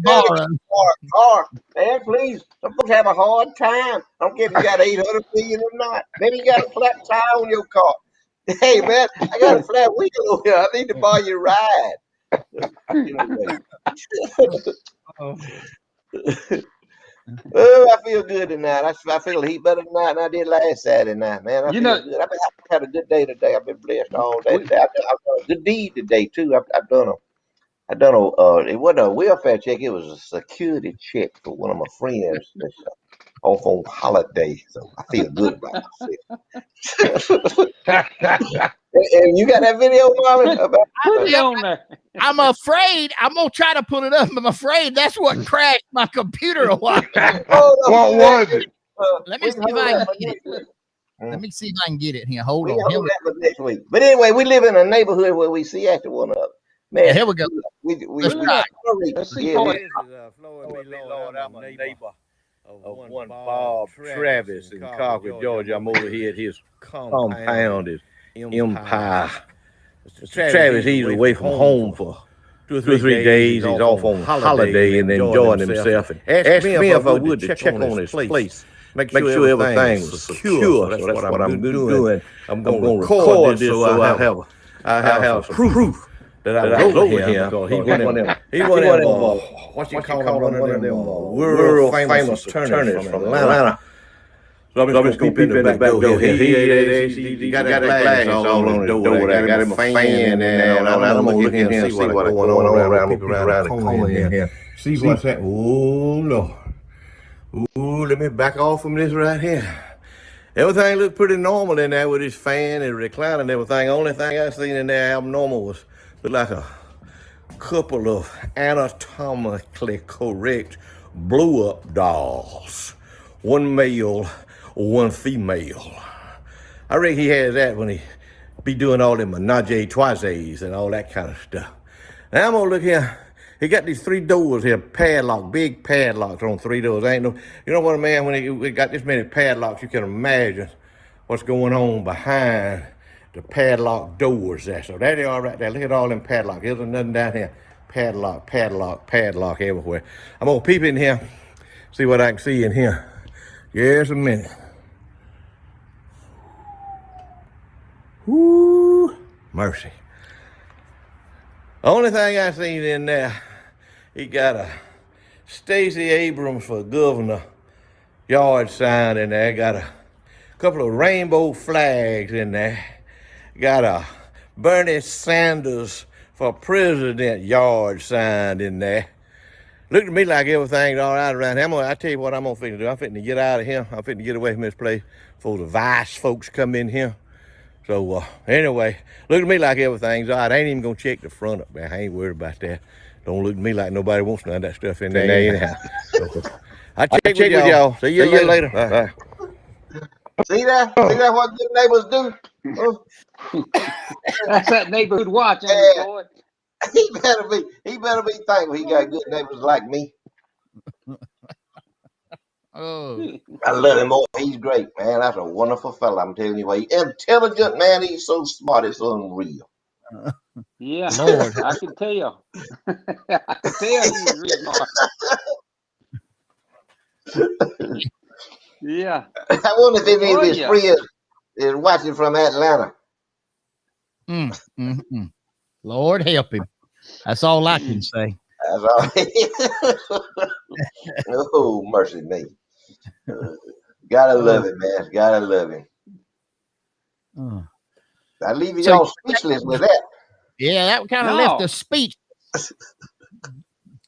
A: Borrow a car. Man, please. Some folks have a hard time. I don't care if you got 800 million or not. Maybe you got a flat tire on your car. Hey, man, I got a flat wheel over here. I need to borrow your ride. Oh, I feel good tonight. I feel a heap better tonight than I did last Saturday night, man. I feel good. I've had a good day today. I've been blessed all day today. I've done a good deed today too. I've done it wasn't a welfare check. It was a security check for one of my friends that's off on holiday. So I feel good about myself. And you got that video, Marvin?
C: Put it on there.
B: I'm afraid I'm gonna try to pull it up. I'm afraid that's what crashed my computer a while ago.
D: What was it?
B: Let me see if I can get it. Let me see if I can get it here. Hold on.
A: Hold that for next week. But anyway, we live in a neighborhood where we see after one another. Man,
B: yeah, here we go.
A: Let's see.
E: I'm a neighbor of one Bob Travis in Concord, Georgia. I'm over here at his compound at Empire. Mr. Travis, he's away from home for 2 or 3 days. He's off on holiday and enjoying himself. And asked me if I would to check on his place, make sure everything was secure. So that's what I'm doing. I'm going to record this so I have proof that I was over here because he one of them, what you call him, one of them world famous attorneys from Atlanta. So I'm just going to peep in the back door here. He got that glass all on his door. Got him a fan in there. I'm going to look in here and see what's going on around the corner in here. See what's happening. Oh, Lord. Ooh, let me back off from this right here. Everything looked pretty normal in there with his fan and recliner and everything. Only thing I seen in there abnormal was looked like a couple of anatomically correct blow-up dolls. One male, one female. I reckon he has that when he be doing all them menage a trois and all that kind of stuff. Now I'm gonna look here. He got these 3 doors here, padlock, big padlocks on 3 doors. Ain't no, you know what, a man, when he got this many padlocks, you can imagine what's going on behind the padlock doors there. So there they are right there. Look at all them padlocks. There's nothing down here. Padlock, padlock, padlock everywhere. I'm gonna peep in here, see what I can see in here. Just a minute. Woo, mercy. Only thing I seen in there, he got a Stacey Abrams for governor yard sign in there. Got a couple of rainbow flags in there. Got a Bernie Sanders for president yard sign in there. Looked to me like everything's all right around here. I tell you what I'm gonna finna do. I'm finna get out of here. I'm finna get away from this place before the vice folks come in here. So anyway, look at me like everything's all right. I ain't even gonna check the front up there. I ain't worried about that. Don't look at me like nobody wants none of that stuff in there anyhow. So, I check with y'all. See you later. Bye.
A: See that? See that what good neighbors do?
C: That's that neighborhood watch, ain't it, boy?
A: He better be thankful he got good neighbors like me.
B: Oh,
A: I love him. He's great, man. That's a wonderful fella. I'm telling you, he's intelligent, man. He's so smart, it's unreal.
C: Yeah,
B: Lord.
C: I can tell. I can tell he was real smart. Yeah.
A: I wonder if any of
C: Oh,
A: his
C: yeah.
A: friends is watching from Atlanta.
B: Lord help him. That's all I can say.
A: That's all. Oh, mercy me. Gotta love him, man. Gotta love him. I leave y'all speechless with that.
B: Yeah, that kind of
C: No.
B: left us speech.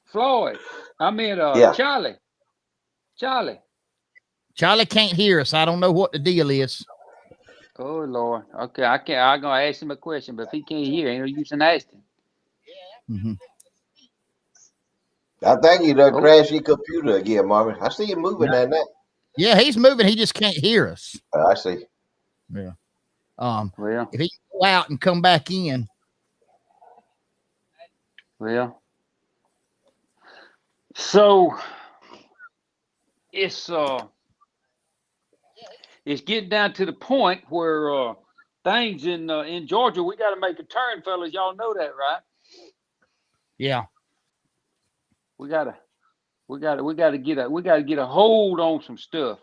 C: Floyd. I mean,
A: Yeah.
C: Charlie.
B: Charlie can't hear us. I don't know what the deal is.
C: Oh, Lord. Okay, I'm going to ask him a question, but if he can't hear, ain't no use in asking.
B: Mm-hmm.
A: I think you done crashed your computer again, Marvin. I see you moving that now.
B: Yeah, he's moving. He just can't hear us.
A: I see.
B: Yeah.
C: Well,
B: if he go out and come back in.
C: Well. So it's getting down to the point where things in Georgia, we got to make a turn, fellas. Y'all know that, right?
B: Yeah.
C: We gotta get a hold on some stuff.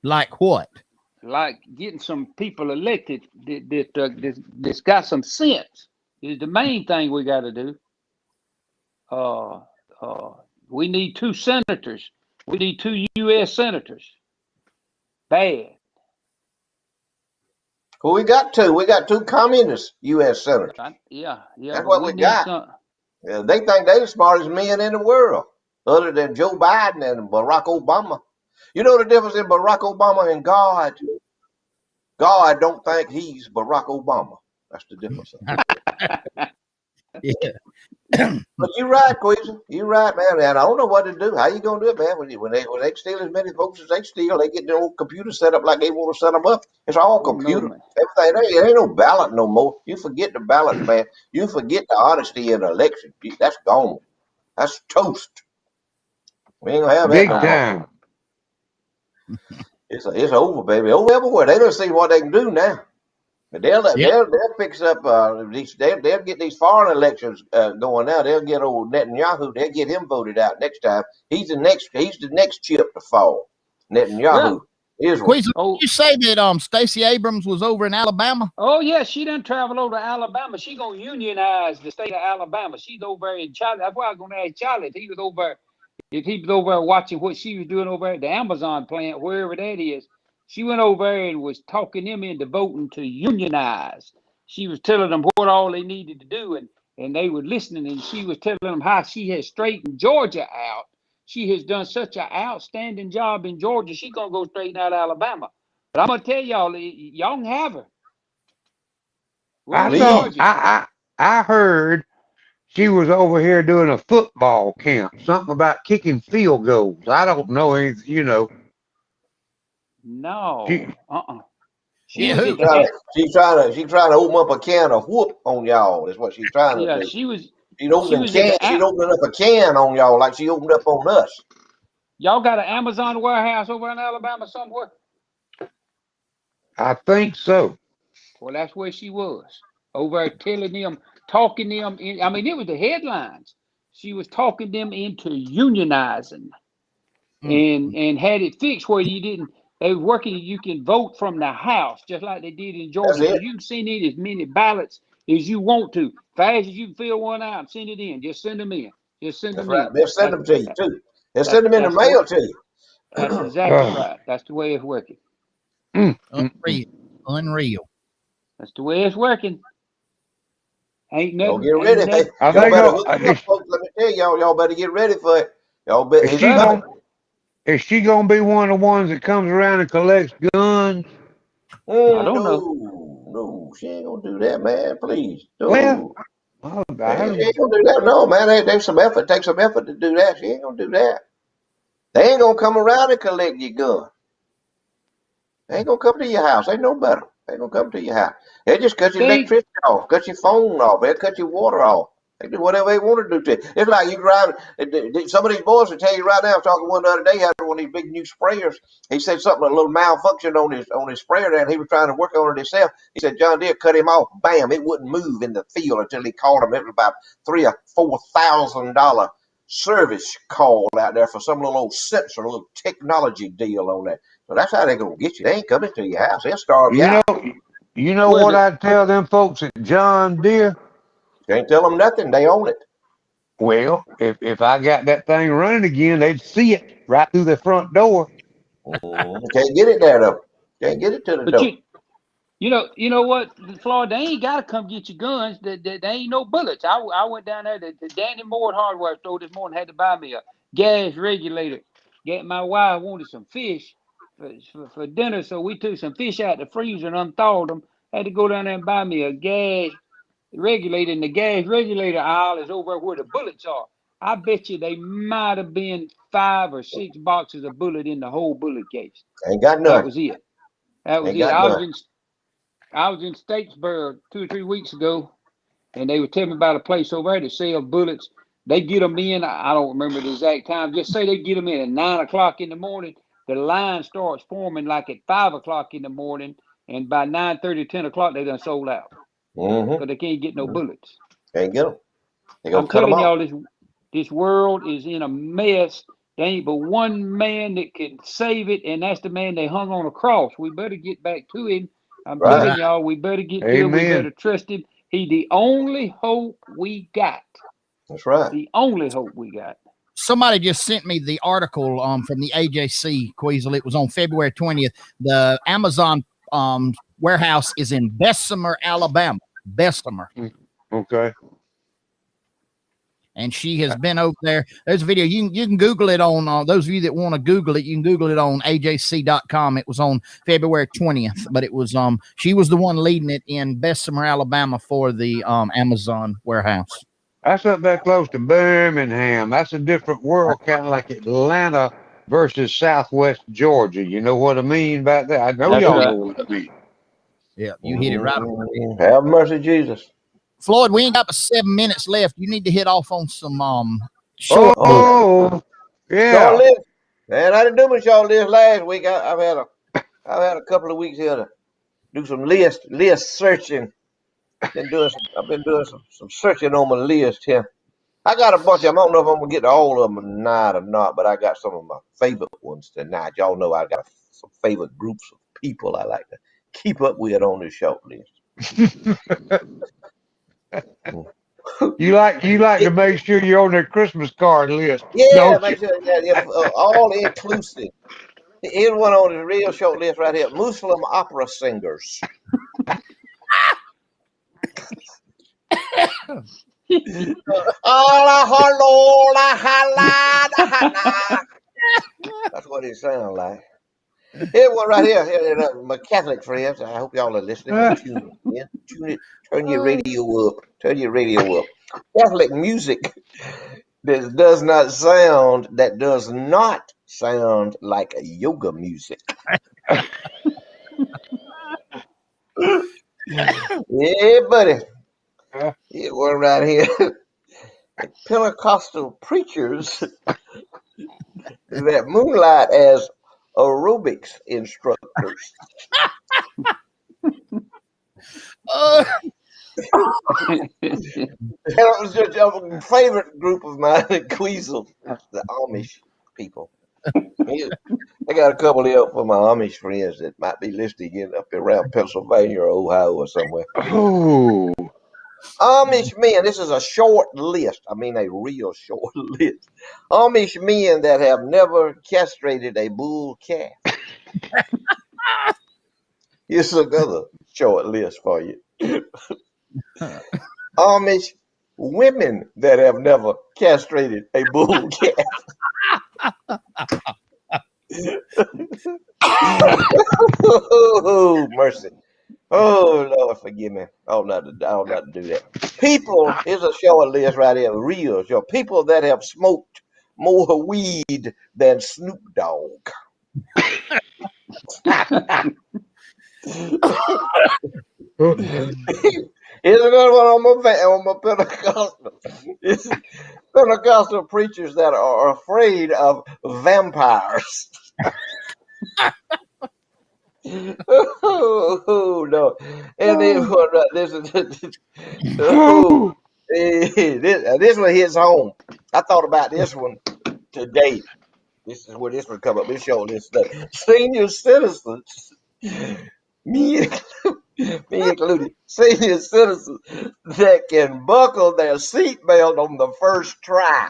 B: Like what?
C: Like getting some people elected that's got some sense is the main thing we got to do. We need 2 senators. We need 2 U.S. senators. Bad.
A: Well, we got 2. We got 2 communist U.S. senators.
C: Yeah.
A: That's what we got. Yeah, they think they're the smartest men in the world, other than Joe Biden and Barack Obama. You know the difference in Barack Obama and God? God don't think he's Barack Obama. That's the difference.
B: Yeah.
A: But you're right, Queasy. You're right, man. And I don't know what to do. How you gonna do it, man? When they steal as many votes as they steal, they get their own computer set up like they want to set them up. It's all computer.
C: No,
A: everything. It ain't no ballot no more. You forget the ballot, man. You forget the honesty in an election. That's gone. That's toast. We ain't gonna have that
D: Big
A: no more.
D: time.
A: It's over, baby. Over everywhere. They don't see what they can do now. But they'll fix up they'll get these foreign elections going now. They'll get old Netanyahu. They'll get him voted out next time. He's the next chip to fall. Netanyahu, Israel.
B: Queasel, you say that Stacey Abrams was over in Alabama?
C: Oh yeah, she done travel over to Alabama. She gonna unionize the state of Alabama. She's over there in Charlotte. That's why I was gonna ask Charlie if he was over there watching what she was doing over at the Amazon plant, wherever that is. She went over there and was talking them into voting to unionize. She was telling them what all they needed to do, and they were listening, and she was telling them how she has straightened Georgia out. She has done such an outstanding job in Georgia. She's going to go straighten out Alabama. But I'm going to tell y'all, y'all can have her.
D: I heard she was over here doing a football camp, something about kicking field goals. I don't know anything, you know.
C: No.
A: She's trying to open up a can of whoop on y'all. Is what she's trying to do. She's opening up a can on y'all like she opened up on us.
C: Y'all got an Amazon warehouse over in Alabama somewhere?
D: I think so.
C: Well, that's where she was. Over there telling them, talking them in. I mean, it was the headlines. She was talking them into unionizing and had it fixed where you didn't. They were working. You can vote from the house just like they did in Georgia. So you can send in as many ballots as you want to. Fast as you can fill one out, send it in. Just send them in. Just send them in.
A: They'll send them to you too. They'll send them in the mail to you.
C: That's exactly right. That's the way it's working.
B: Unreal.
C: That's the way it's working. Ain't nothing.
A: Get ready. Y'all better hook up, folks. Let me tell y'all better get ready for it. Y'all better.
D: Is she gonna be one of the ones that comes around and collects guns?
C: I don't know.
A: No, she ain't gonna do that, man. Please. No.
D: Well,
A: she ain't gonna do that. No, man. There's some effort. Take some effort to do that. She ain't gonna do that. They ain't gonna come around and collect your gun. They ain't gonna come to your house. They know better. They ain't gonna come to your house. They just cut your electricity off, cut your phone off, they'll cut your water off. They do whatever they want to do to you. It's like you drive. Some of these boys will tell you right now. I was talking one the other day, had one of these big new sprayers. He said something, a little malfunction on his sprayer there, and he was trying to work on it himself. He said John Deere cut him off. Bam! It wouldn't move in the field until he called him. It was about $3,000 or $4,000 service call out there for some little old sensor, a little technology deal on that. So that's how they're gonna get you. They ain't coming to your house. They'll starve you out.
D: You know what I tell them folks at John Deere?
A: Can't tell them nothing. They own it.
D: Well, if I got that thing running again, they'd see it right through the front door.
A: Can't get it there though. Can't get it to the door.
C: You know what, Floyd? They ain't got to come get your guns. They ain't no bullets. I went down there to Danny Moore hardware store this morning. Had to buy me a gas regulator. My wife wanted some fish for dinner, so we took some fish out the freezer and unthawed them. Had to go down there and buy me a gas regulator, and the gas regulator aisle is over where the bullets are. I bet you they might have been 5 or 6 boxes of bullet in the whole bullet case.
A: Ain't got none.
C: That was it. I was in Statesboro 2 or 3 weeks ago, and they were telling me about a place over there that sells bullets. They get them in. I don't remember the exact time. Just say they get them in at 9 o'clock in the morning. The line starts forming like at 5 o'clock in the morning, and by 9:30, 10 o'clock, they done sold out. Because they can't get no bullets.
A: Can't get them.
C: I'm telling y'all, this world is in a mess. There ain't but one man that can save it, and that's the man they hung on a cross. We better get back to him. I'm telling y'all, we better get to him. We better trust him. He's the only hope we got.
A: That's right.
C: The only hope we got.
B: Somebody just sent me the article from the AJC, Queasel. It was on February 20th. The Amazon warehouse is in Bessemer, Alabama. Bessemer.
D: Okay.
B: And she has been over there. There's a video. You can Google it on, those of you that want to Google it, you can Google it on ajc.com. It was on February 20th, but it was, she was the one leading it in Bessemer, Alabama for the Amazon warehouse.
D: That's up there close to Birmingham. That's a different world, kind of like Atlanta versus Southwest Georgia. You know what I mean about that? I know y'all know what I mean.
B: Yeah, you hit it right.
A: Have mercy, Jesus.
B: Floyd, we ain't got but 7 minutes left. You need to hit off on some
A: Short
D: Yeah.
A: list. Man, I didn't do my short list last week. I've had a couple of weeks here to do some list searching. I've been doing some searching on my list here. I got a bunch of them. I don't know if I'm gonna get to all of them tonight or not, but I got some of my favorite ones tonight. Y'all know I got some favorite groups of people I like to keep up with on this short list.
D: You like to make sure you're on their Christmas card list,
A: Yeah,
D: don't you?
A: make sure all inclusive. Here's one on the real short list right here: Muslim opera singers. That's what it sounds like. Here's one right here. My Catholic friends. I hope y'all are listening and tuning in. Tune it. Turn your radio up. Turn your radio up. Catholic music that does not sound like yoga music. Yeah, buddy. Here's one right here. Pentecostal preachers that moonlight as aerobics instructors. That was just a favorite group of mine at Queasel, the Amish people. I got a couple here for my Amish friends that might be listening in up around Pennsylvania or Ohio or somewhere.
D: Oh.
A: Amish men, this is a short list. I mean, a real short list. Amish men that have never castrated a bull calf. Here's another short list for you. Amish women that have never castrated a bull calf. Oh, mercy. Oh, Lord, forgive me. I ought not to do that. People, here's a short list right here, real short. People that have smoked more weed than Snoop Dogg. Here's another one on my Pentecostal. It's Pentecostal preachers that are afraid of vampires. Oh, no. And then this oh, this one hits home. I thought about this one today. This is where this one come up. This show this today. Senior citizens, me included, senior citizens that can buckle their seatbelt on the first try.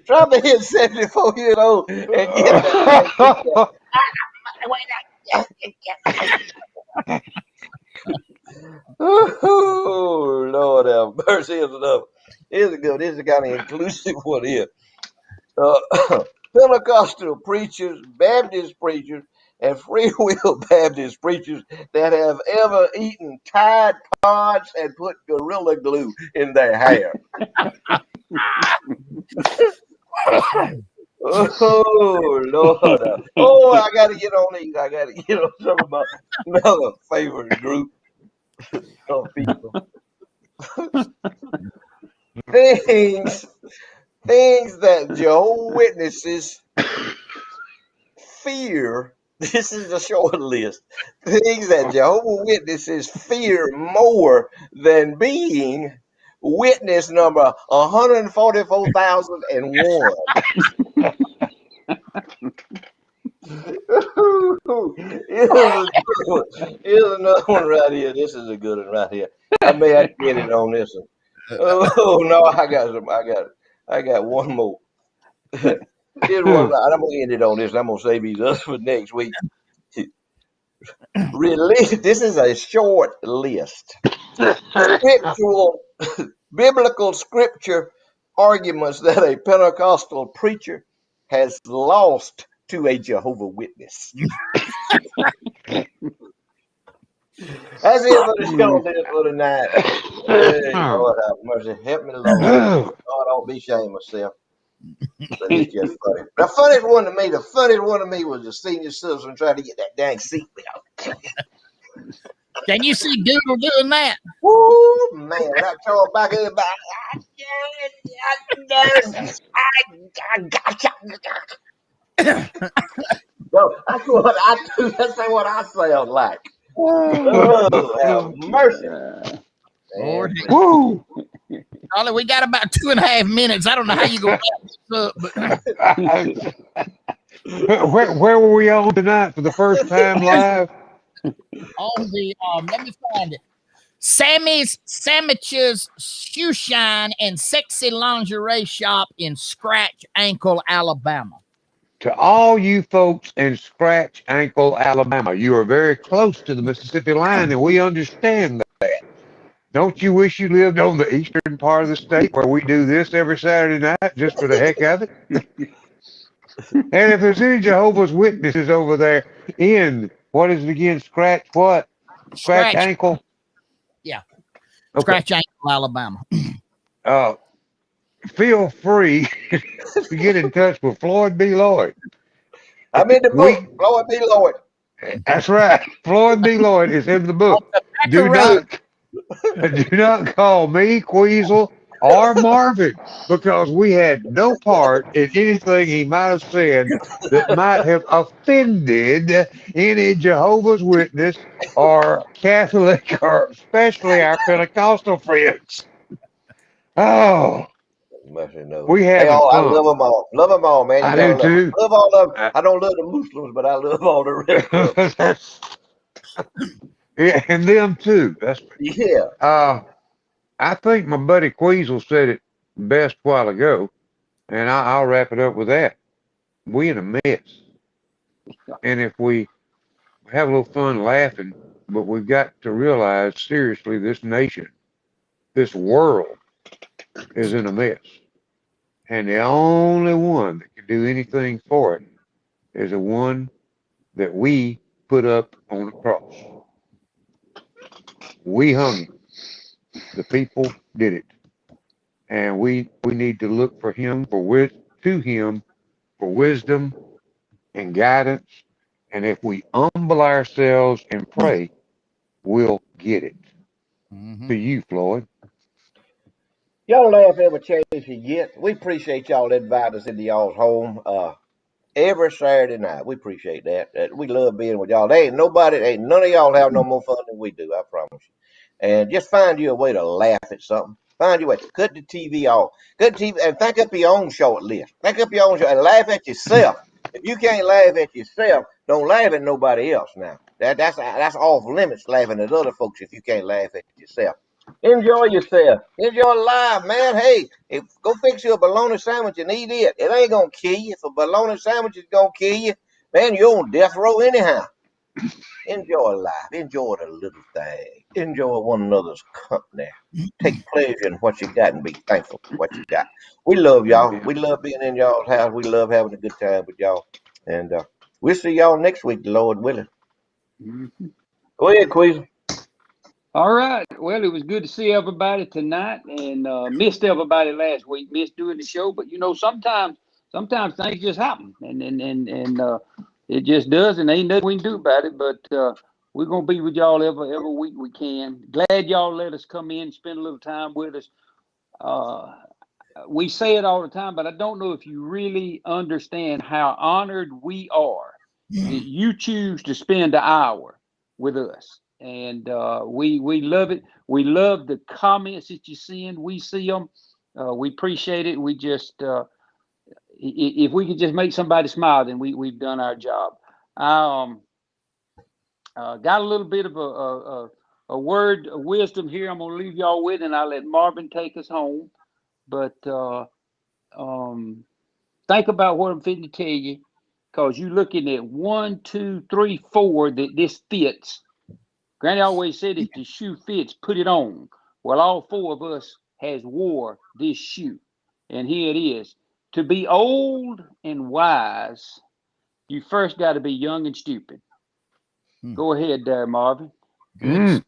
A: Try to hit 74 years old and get that. Oh, Lord have mercy. Here's enough. Here's a good. This is a kind of inclusive one here. Pentecostal preachers, Baptist preachers, and Free Will Baptist preachers that have ever eaten Tide Pods and put Gorilla Glue in their hair. Oh, Lord. Oh, I got to get on these. I got to get on some of my another favorite group of people. Things that Jehovah's Witnesses fear. This is a short list. Things that Jehovah's Witnesses fear more than being witness number 144,001. Here's another one right here. This is a good one right here. I may have to get it on this one. Oh no, I got one more. Here's one. I'm gonna end it on this. I'm gonna save these others for next week. This is a short list. Biblical scripture arguments that a Pentecostal preacher has lost to a Jehovah's Witness. That's it for the show this for tonight. Hey, Lord have mercy. Help me, Lord. God, don't be ashamed of myself. But it's just funny. The funniest one to me was the senior citizen trying to get that dang seatbelt.
B: Can you see Doodle doing that?
A: Woo, man, when I throw it back in the back, I got you. No, that's what I do. That's what I sound like. Oh, have mercy.
B: Lord,
A: Man,
D: Woo!
B: Charlie, we got about 2.5 minutes. I don't know how you gonna wrap this up, but
D: Where were we on tonight for the first time live?
B: on the let me find it. Sammy's Sandwiches Shoe Shine and Sexy Lingerie Shop in Scratch Ankle, Alabama.
D: To all you folks in Scratch Ankle, Alabama, you are very close to the Mississippi line, and we understand that. Don't you wish you lived on the eastern part of the state where we do this every Saturday night just for the heck of it? And if there's any Jehovah's Witnesses over there in, what is it again? Scratch what? Scratch
B: Scratch,
D: Ankle?
B: yeah,
D: Okay.
B: Scratch Ankle, Alabama.
D: Feel free to get in touch with Floyd B. Lloyd.
A: I'm in the
D: We
A: book. Lord be Lord.
D: That's right. Floyd B. Lloyd is in the book. Do not call me, Queasel, or Marvin, because we had no part in anything he might have said that might have offended any Jehovah's Witness or Catholic, or especially our Pentecostal friends. Oh,
A: Mercy no.
D: we
A: They
D: having
A: all, I
D: fun.
A: love them all. Love them all, man. You
D: I
A: gotta
D: do
A: love them.
D: too.
A: Love all of them. I don't love the Muslims, but I love all the rest of them.
D: Yeah, and them too. That's
A: Yeah.
D: I think my buddy Queasel said it best a while ago, and I'll wrap it up with that. We in a mess, and if we have a little fun laughing, but we've got to realize seriously, this nation, this world, is in a mess, and the only one that can do anything for it is the one that we put up on the cross. We hung him. The people did it, and we need to look for him to him for wisdom and guidance. And if we humble ourselves and pray, we'll get it. To you, Floyd.
A: Y'all laugh every chance you get. We appreciate y'all inviting us into y'all's home. Every Saturday night. We appreciate that. We love being with y'all. Ain't none of y'all have no more fun than we do, I promise you. And just find you a way to laugh at something. Find your way. Cut the TV off. Cut the TV and think up your own short list. Think up your own short and laugh at yourself. If you can't laugh at yourself, don't laugh at nobody else now. That's off limits laughing at other folks if you can't laugh at yourself. Enjoy yourself. Enjoy life, man. Hey, go fix you a bologna sandwich and eat it. It ain't gonna kill you. If a bologna sandwich is gonna kill you, man, you're on death row anyhow. Enjoy life. Enjoy the little thing. Enjoy one another's company. Take pleasure in what you got and be thankful for what you got. We love y'all.
D: Amen.
A: We love being in y'all's house. We love having a good time with y'all. And we'll see y'all next week, the Lord willing. Go ahead, Queasy.
C: All right. Well, it was good to see everybody tonight, and missed everybody last week. Missed doing the show, but sometimes things just happen, and it just does, and ain't nothing we can do about it. But we're gonna be with y'all every week we can. Glad y'all let us come in, spend a little time with us. Uh, we say it all the time, but I don't know if you really understand how honored we are that you choose to spend an hour with us. And we love it. We love the comments that you send. We see them. We appreciate it. We just if we could just make somebody smile, then we've done our job. I got a little bit of a word of wisdom here. I'm gonna leave y'all with, and I'll let Marvin take us home. But um, think about what I'm fitting to tell you, because you're looking at 1, 2, 3, 4 that this fits. Granny always said, if the shoe fits, put it on. Well, all 4 of us has wore this shoe, and here it is. To be old and wise, you first got to be young and stupid. Go ahead there, Marvin.
B: Good,
D: Mm.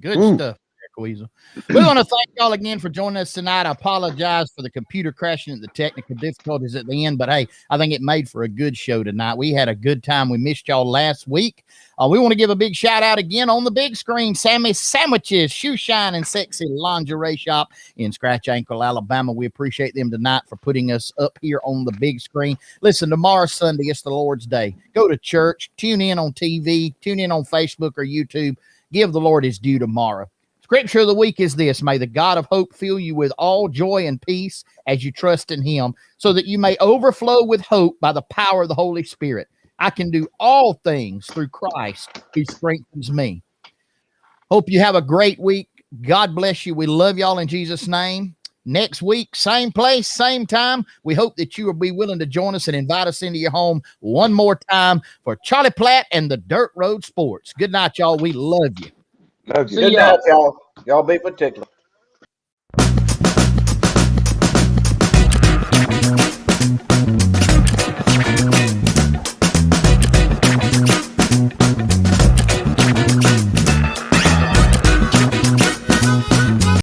B: good
D: Ooh,
B: stuff, Queasel. We want to thank y'all again for joining us tonight. I apologize for the computer crashing and the technical difficulties at the end, but hey, I think it made for a good show tonight. We had a good time. We missed y'all last week. We want to give a big shout out again on the big screen. Sammy's Sandwiches, Shoe Shine and Sexy Lingerie Shop in Scratch Ankle, Alabama. We appreciate them tonight for putting us up here on the big screen. Listen, tomorrow Sunday, it's the Lord's Day. Go to church, tune in on TV, tune in on Facebook or YouTube. Give the Lord his due tomorrow. Scripture of the week is this: may the God of hope fill you with all joy and peace as you trust in him, so that you may overflow with hope by the power of the Holy Spirit. I can do all things through Christ who strengthens me. Hope you have a great week. God bless you. We love y'all in Jesus' name. Next week, same place, same time. We hope that you will be willing to join us and invite us into your home one more time for Charlie Platt and the Dirt Road Sports. Good night, y'all. We love you.
D: Love you.
A: Good night, y'all. Y'all be particular.